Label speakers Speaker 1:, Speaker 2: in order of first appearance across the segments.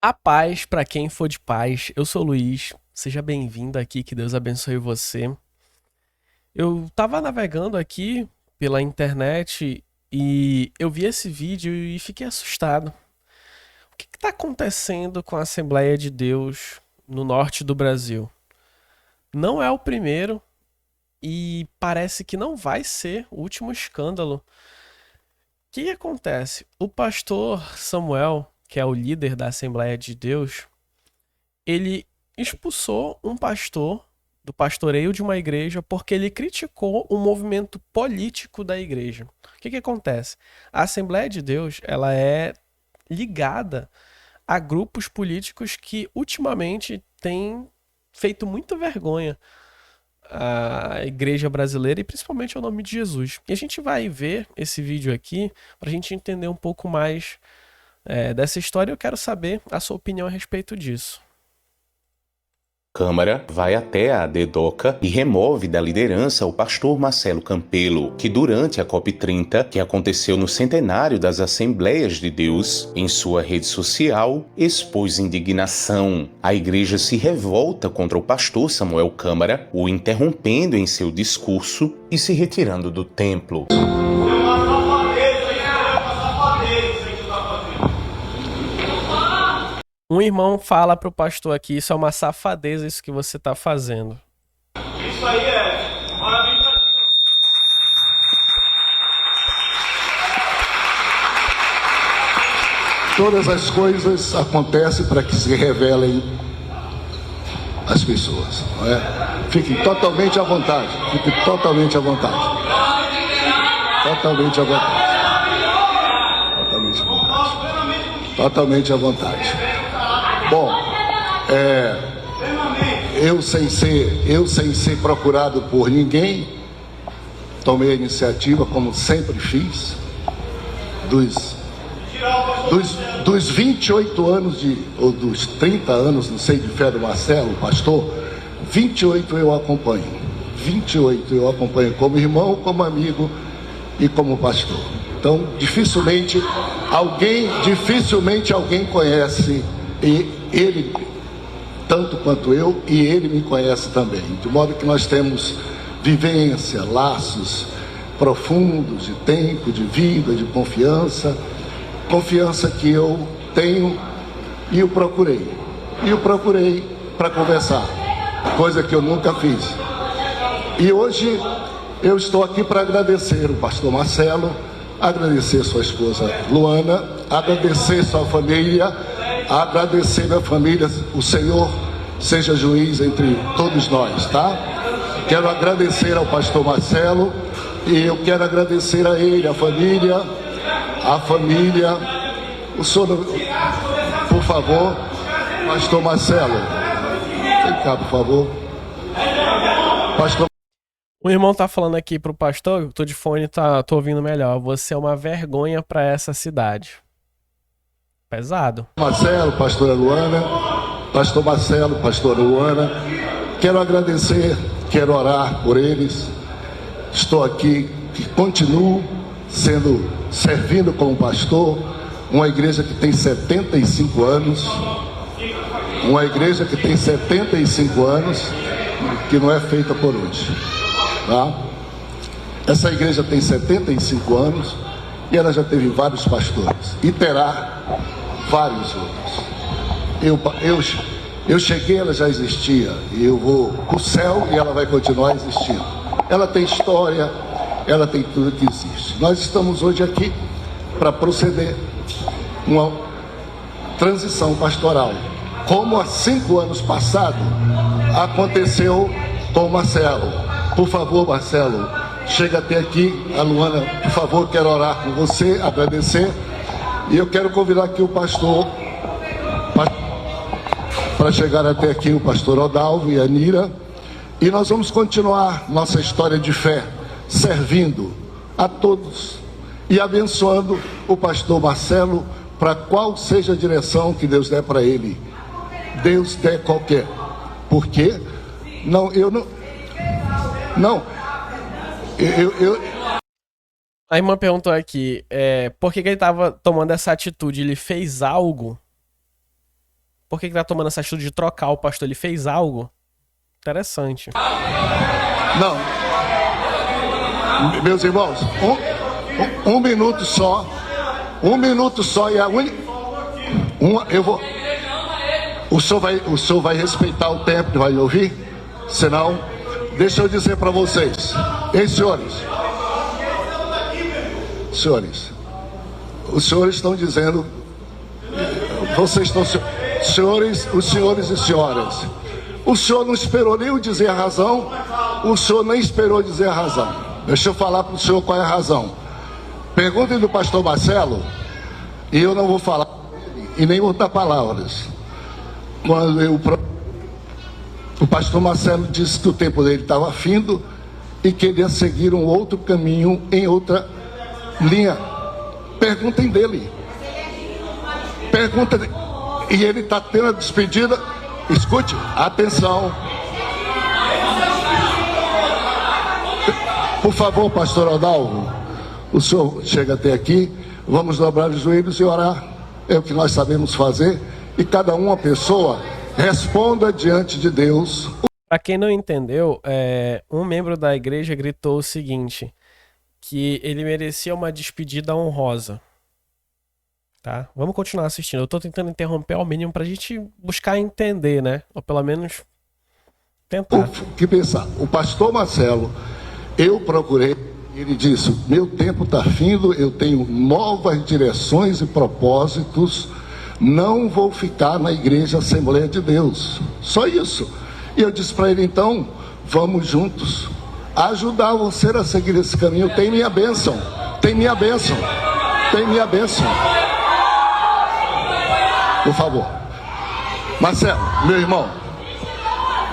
Speaker 1: A paz para quem for de paz. Eu sou o Luiz. Seja bem-vindo aqui, que Deus abençoe você. Eu tava navegando aqui pela internet e eu vi esse vídeo e fiquei assustado. O que está acontecendo com a Assembleia de Deus no norte do Brasil? Não é o primeiro e parece que não vai ser o último escândalo. O que acontece? O pastor Samuel, que é o líder da Assembleia de Deus, ele expulsou um pastor do pastoreio de uma igreja porque ele criticou o movimento político da igreja. O que acontece? A Assembleia de Deus, ela é ligada a grupos políticos que ultimamente têm feito muita vergonha à igreja brasileira e principalmente ao nome de Jesus. E a gente vai ver esse vídeo aqui para a gente entender um pouco mais dessa história. Eu quero saber a sua opinião a respeito disso.
Speaker 2: Câmara vai até a DEDOCA e remove da liderança o pastor Marcelo Campelo, que durante a COP30, que aconteceu no centenário das Assembleias de Deus, em sua rede social, expôs indignação. A igreja se revolta contra o pastor Samuel Câmara, o interrompendo em seu discurso e se retirando do templo.
Speaker 1: Um irmão fala pro pastor aqui, isso é uma safadeza isso que você tá fazendo.
Speaker 3: Isso aí é parabéns pra ti.
Speaker 4: Todas as coisas acontecem para que se revelem as pessoas, não é? Fiquem totalmente à vontade, fiquem totalmente à vontade. Totalmente à vontade. Totalmente à vontade. Totalmente à vontade. Bom, eu sem ser procurado por ninguém, tomei a iniciativa, como sempre fiz, dos 28 anos ou dos 30 anos, não sei, de fé do Marcelo, pastor, 28 eu acompanho. 28 eu acompanho como irmão, como amigo e como pastor. Então, dificilmente alguém conhece ele tanto quanto eu, e ele me conhece também. De modo que nós temos vivência, laços profundos de tempo, de vida, de confiança que eu tenho e o procurei para conversar, coisa que eu nunca fiz. E hoje eu estou aqui para agradecer o pastor Marcelo, agradecer sua esposa Luana, agradecer sua família, agradecer minha família. O Senhor seja juiz entre todos nós, tá? Quero agradecer ao pastor Marcelo e eu quero agradecer a ele, a família. O senhor, por favor, pastor Marcelo, vem cá, por favor. Pastor
Speaker 1: O irmão tá falando aqui pro pastor, eu tô de fone, tô ouvindo melhor. Você é uma vergonha pra essa cidade. Pesado.
Speaker 4: Marcelo, pastora Luana, pastor Marcelo, pastora Luana, quero agradecer, quero orar por eles. Estou aqui, continuo servindo como pastor, uma igreja que tem 75 anos, que não é feita por hoje, tá? Essa igreja tem 75 anos e ela já teve vários pastores e terá vários outros. Eu cheguei, ela já existia, e eu vou para o céu e ela vai continuar existindo. Ela tem história, ela tem tudo que existe. Nós estamos hoje aqui para proceder uma transição pastoral, como há 5 anos passados aconteceu com o Marcelo. Por favor, Marcelo, chega até aqui. A Luana, por favor, quero orar com você, agradecer. E eu quero convidar aqui o pastor para chegar até aqui, o pastor Odalvo e a Nira. E nós vamos continuar nossa história de fé, servindo a todos e abençoando o pastor Marcelo, para qual seja a direção que Deus der para ele. Deus der qualquer. Por quê? Não, eu não. Não.
Speaker 1: A irmã perguntou aqui, por que ele tava tomando essa atitude? Ele fez algo? Por que tá tomando essa atitude de trocar o pastor? Ele fez algo interessante.
Speaker 4: Não. Meus irmãos, um minuto só. Um minuto só e a única. Eu vou. O senhor vai respeitar o tempo, vai ouvir? Senão, deixa eu dizer para vocês. Ei, senhores. Senhores, os senhores estão dizendo. Vocês estão. Senhores, os senhores e senhoras. O senhor não esperou nem eu dizer a razão. O senhor nem esperou dizer a razão. Deixa eu falar para o senhor qual é a razão. Perguntem do pastor Marcelo, e eu não vou falar e nem botar palavras. Quando o pastor Marcelo disse que o tempo dele estava findo e que ele ia seguir um outro caminho em outra linha. Perguntem dele. Perguntem. E ele está tendo a despedida. Escute, atenção. Por favor, pastor Adalvo, o senhor chega até aqui, vamos dobrar os joelhos e orar. É o que nós sabemos fazer. E cada uma pessoa responda diante de Deus.
Speaker 1: Para quem não entendeu, um membro da igreja gritou o seguinte, que ele merecia uma despedida honrosa. Tá? Vamos continuar assistindo. Eu tô tentando interromper ao mínimo pra gente buscar entender, né? Ou pelo menos tentar.
Speaker 4: Que pensar? O pastor Marcelo, eu procurei, ele disse, meu tempo tá findo, eu tenho novas direções e propósitos, não vou ficar na igreja Assembleia de Deus. Só isso. E eu disse para ele, então, vamos juntos ajudar você a seguir esse caminho. Tem minha bênção. Tem minha bênção. Tem minha bênção. Por favor. Marcelo, meu irmão,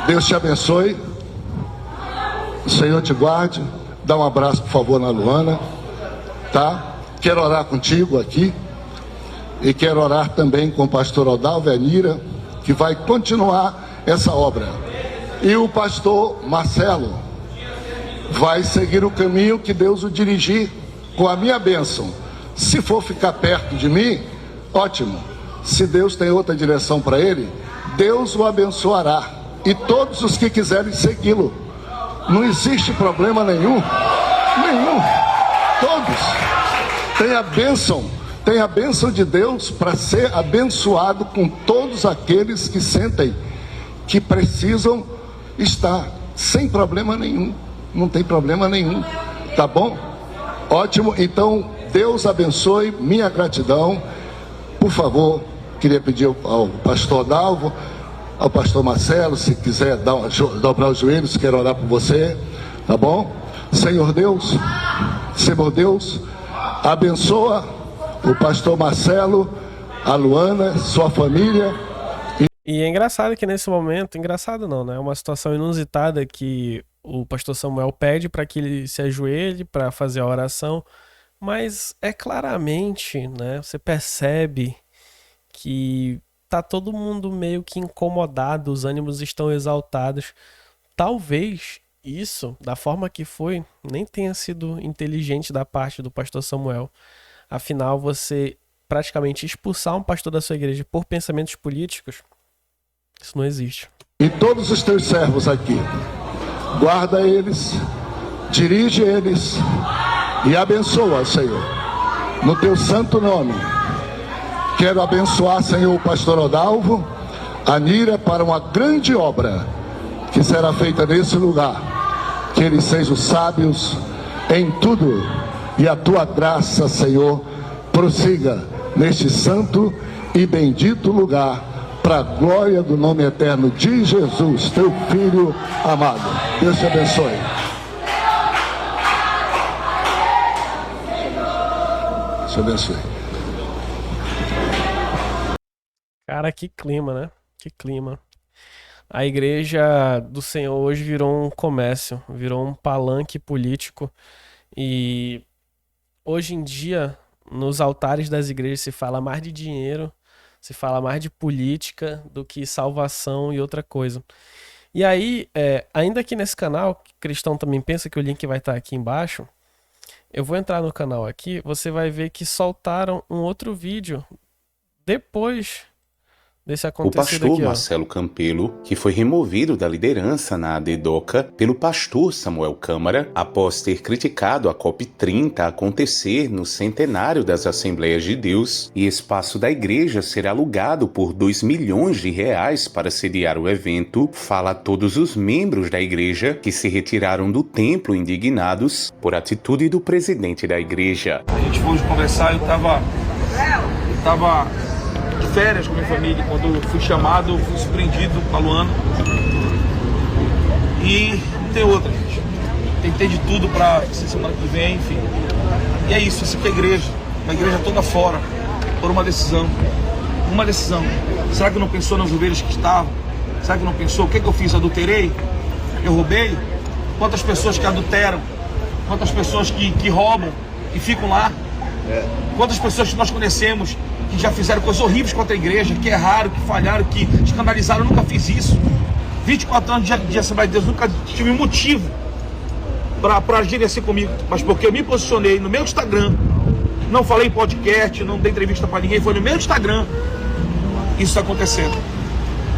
Speaker 4: Deus te abençoe. O Senhor te guarde. Dá um abraço, por favor, na Luana. Tá? Quero orar contigo aqui. E quero orar também com o pastor Odalvo e a Nira, que vai continuar essa obra. E o pastor Marcelo vai seguir o caminho que Deus o dirigir com a minha bênção. Se for ficar perto de mim, ótimo. Se Deus tem outra direção para ele, Deus o abençoará. E todos os que quiserem segui-lo. Não existe problema nenhum. Nenhum. Todos. Tem a bênção de Deus para ser abençoado com todos aqueles que sentem que precisam estar sem problema nenhum. Não tem problema nenhum. Tá bom? Ótimo. Então, Deus abençoe. Minha gratidão. Por favor, queria pedir ao pastor Dalvo, ao pastor Marcelo, se quiser dobrar os joelhos, quero orar por você. Tá bom? Senhor Deus, abençoa o pastor Marcelo, a Luana, sua família.
Speaker 1: E é engraçado que nesse momento, engraçado não, né? É uma situação inusitada que o pastor Samuel pede para que ele se ajoelhe para fazer a oração, mas é claramente, né? Você percebe que tá todo mundo meio que incomodado, os ânimos estão exaltados. Talvez isso, da forma que foi, nem tenha sido inteligente da parte do pastor Samuel. Afinal, você praticamente expulsar um pastor da sua igreja por pensamentos políticos, isso não existe.
Speaker 4: E todos os teus servos aqui, guarda eles, dirige eles e abençoa, Senhor, no teu santo nome. Quero abençoar, Senhor, o pastor Odalvo, a Nira, para uma grande obra que será feita nesse lugar. Que eles sejam sábios em tudo. E a tua graça, Senhor, prossiga neste santo e bendito lugar, para a glória do nome eterno de Jesus, teu Filho amado. Deus te abençoe. Deus te abençoe.
Speaker 1: Cara, que clima, né? Que clima. A igreja do Senhor hoje virou um comércio, virou um palanque político. E hoje em dia, nos altares das igrejas se fala mais de dinheiro, se fala mais de política do que salvação e outra coisa. E aí, ainda aqui nesse canal, Cristão Também Pensa, que o link vai estar aqui embaixo, eu vou entrar no canal aqui, você vai ver que soltaram um outro vídeo depois desse
Speaker 2: O
Speaker 1: acontecido
Speaker 2: pastor
Speaker 1: aqui, ó.
Speaker 2: Marcelo Campelo, que foi removido da liderança na ADEDOCA pelo pastor Samuel Câmara, após ter criticado a COP30 acontecer no centenário das Assembleias de Deus, e espaço da igreja ser alugado por R$2 milhões para sediar o evento, fala a todos os membros da igreja que se retiraram do templo indignados por atitude do presidente da igreja.
Speaker 5: A gente foi conversar, eu tava de férias com a minha família, quando eu fui chamado, fui surpreendido com a Luana. E não tem outra, gente. Tentei de tudo pra ser semana que vem, enfim. E é isso, isso aqui é igreja. Uma igreja toda fora, por uma decisão. Uma decisão. Será que não pensou nas ovelhas que estavam? Será que não pensou? O que eu fiz? Adulterei? Eu roubei? Quantas pessoas que adulteram? Quantas pessoas que roubam e ficam lá? Quantas pessoas que nós conhecemos que já fizeram coisas horríveis contra a igreja, que erraram, que falharam, que escandalizaram? Eu nunca fiz isso. 24 anos de Assembleia de Deus, nunca tive motivo para agirem assim comigo. Mas porque eu me posicionei no meu Instagram, não falei em podcast, não dei entrevista para ninguém, foi no meu Instagram, isso está acontecendo,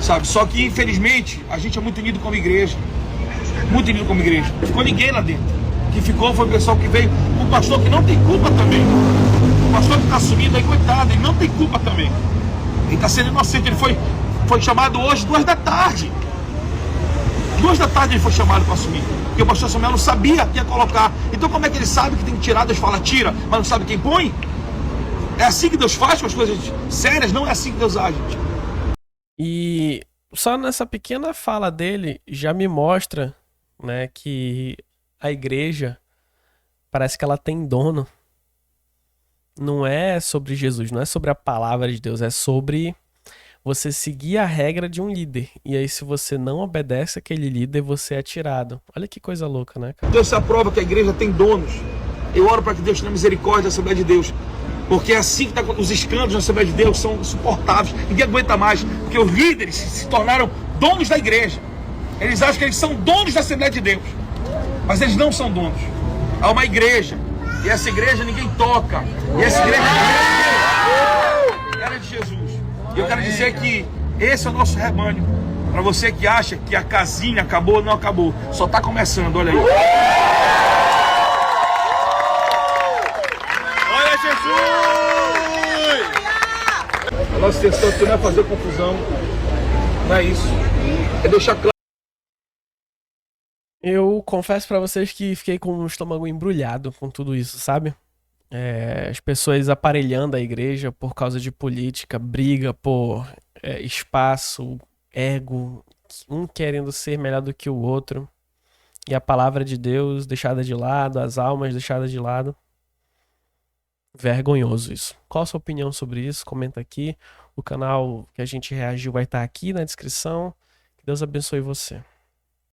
Speaker 5: sabe? Só que infelizmente a gente é muito unido como igreja, muito unido como igreja. Não ficou ninguém lá dentro. O que ficou foi o pessoal que veio, o pastor que não tem culpa também. O pastor que está assumindo aí, coitado, ele não tem culpa também. Ele está sendo inocente, ele foi chamado hoje 2 da tarde. 2 da tarde ele foi chamado para assumir. Porque o pastor Samuel não sabia que ia colocar. Então como é que ele sabe que tem que tirar? Deus fala tira, mas não sabe quem põe? É assim que Deus faz com as coisas sérias? Não é assim que Deus age.
Speaker 1: E só nessa pequena fala dele já me mostra, né, que a igreja parece que ela tem dono. Não é sobre Jesus, não é sobre a palavra de Deus, é sobre você seguir a regra de um líder. E aí, se você não obedece aquele líder, você é tirado. Olha que coisa louca, né, cara?
Speaker 5: Deus se aprova que a igreja tem donos. Eu oro para que Deus tenha misericórdia da Assembleia de Deus. Porque é assim que tá, os escândalos da Assembleia de Deus são insuportáveis. Ninguém aguenta mais. Porque os líderes se tornaram donos da igreja. Eles acham que eles são donos da Assembleia de Deus. Mas eles não são donos. Há uma igreja. E essa igreja ninguém toca. E essa igreja ela é de Jesus. E eu quero dizer que esse é o nosso rebanho. Para você que acha que a casinha acabou, não acabou. Só está começando, olha aí.
Speaker 3: Olha Jesus!
Speaker 5: A nossa intenção aqui não é fazer confusão. Não é isso. É deixar claro.
Speaker 1: Eu confesso pra vocês que fiquei com o estômago embrulhado com tudo isso, sabe? As pessoas aparelhando a igreja por causa de política, briga por espaço, ego, um querendo ser melhor do que o outro, e a palavra de Deus deixada de lado, as almas deixadas de lado. Vergonhoso isso. Qual a sua opinião sobre isso? Comenta aqui. O canal que a gente reagiu vai estar aqui na descrição. Que Deus abençoe você.